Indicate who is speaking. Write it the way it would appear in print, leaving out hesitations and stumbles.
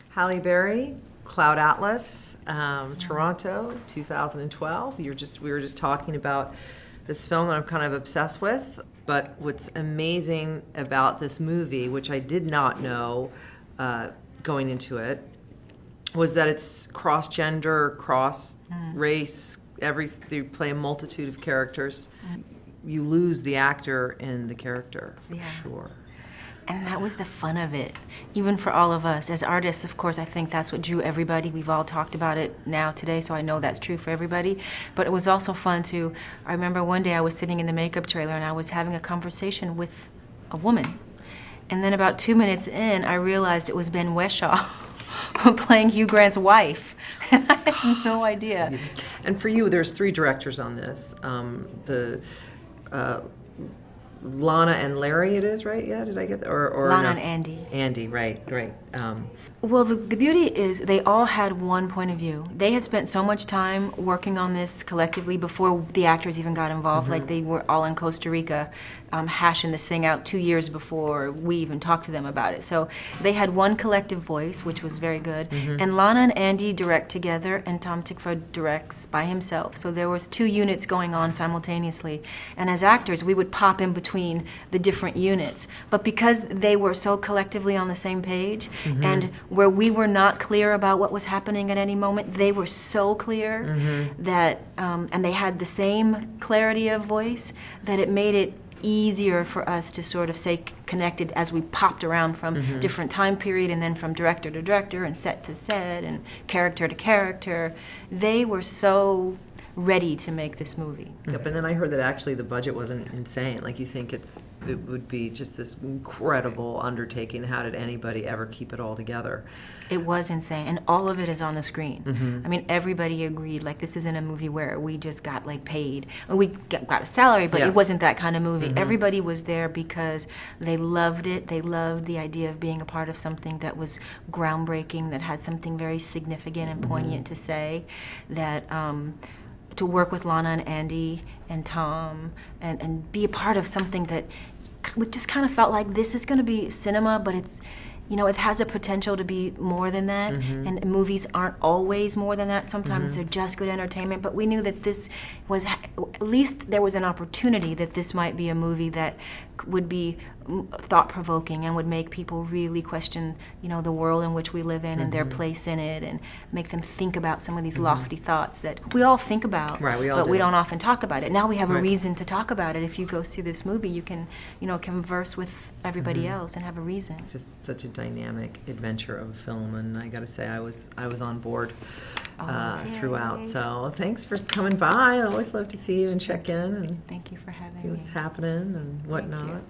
Speaker 1: Halle Berry, Cloud Atlas, Toronto, 2012. We were just talking about this film that I'm kind of obsessed with. But what's amazing about this movie, which I did not know going into it, was that it's cross-gender, cross-race. You play a multitude of characters. You lose the actor in the character, for sure.
Speaker 2: And that was the fun of it, even for all of us. As artists, of course, I think that's what drew everybody. We've all talked about it now today, so I know that's true for everybody. But it was also fun to, I remember one day I was sitting in the makeup trailer and I was having a conversation with a woman. And then about 2 minutes in, I realized it was Ben Whishaw playing Hugh Grant's wife. And I had no idea.
Speaker 1: And for you, there's 3 directors on this. Lana and Larry, it is, right? Yeah, did I get that? Or
Speaker 2: Lana
Speaker 1: no?
Speaker 2: and Andy.
Speaker 1: Andy, right.
Speaker 2: Well, the beauty is they all had one point of view. They had spent so much time working on this collectively before the actors even got involved. Like they were all in Costa Rica hashing this thing out 2 years before we even talked to them about it. So they had one collective voice, which was very good. And Lana and Andy direct together, and Tom Tykwer directs by himself. So there was 2 units going on simultaneously. And as actors, we would pop in between the different units. But because they were so collectively on the same page, and where we were not clear about what was happening at any moment, they were so clear that, and they had the same clarity of voice, that it made it easier for us to sort of stay connected as we popped around from different time period, and then from director to director and set to set and character to character. They were so ready to make this movie.
Speaker 1: Yep, and then I heard that actually the budget wasn't insane. Like, you think it would be just this incredible undertaking. How did anybody ever keep it all together?
Speaker 2: It was insane, and all of it is on the screen. I mean, everybody agreed, like, this isn't a movie where we just got, like, paid. We got a salary, but it wasn't that kind of movie. Everybody was there because they loved it. They loved the idea of being a part of something that was groundbreaking, that had something very significant and poignant to say, that to work with Lana and Andy and Tom and be a part of something that we just kind of felt like this is going to be cinema, but it's, you know, it has a potential to be more than that, and movies aren't always more than that. Sometimes they're just good entertainment, but we knew that this was, at least there was an opportunity that this might be a movie that would be thought-provoking and would make people really question, you know, the world in which we live in and their place in it, and make them think about some of these lofty thoughts that we all think about, but we don't often talk about it. Now we have a reason to talk about it. If you go see this movie, you can, you know, converse with everybody else and have a reason.
Speaker 1: Just such a dynamic adventure of a film, and I got to say, I was on board throughout. So thanks for coming by. I always love to see you and check in and
Speaker 2: thank you for having me.
Speaker 1: See what's happening and whatnot.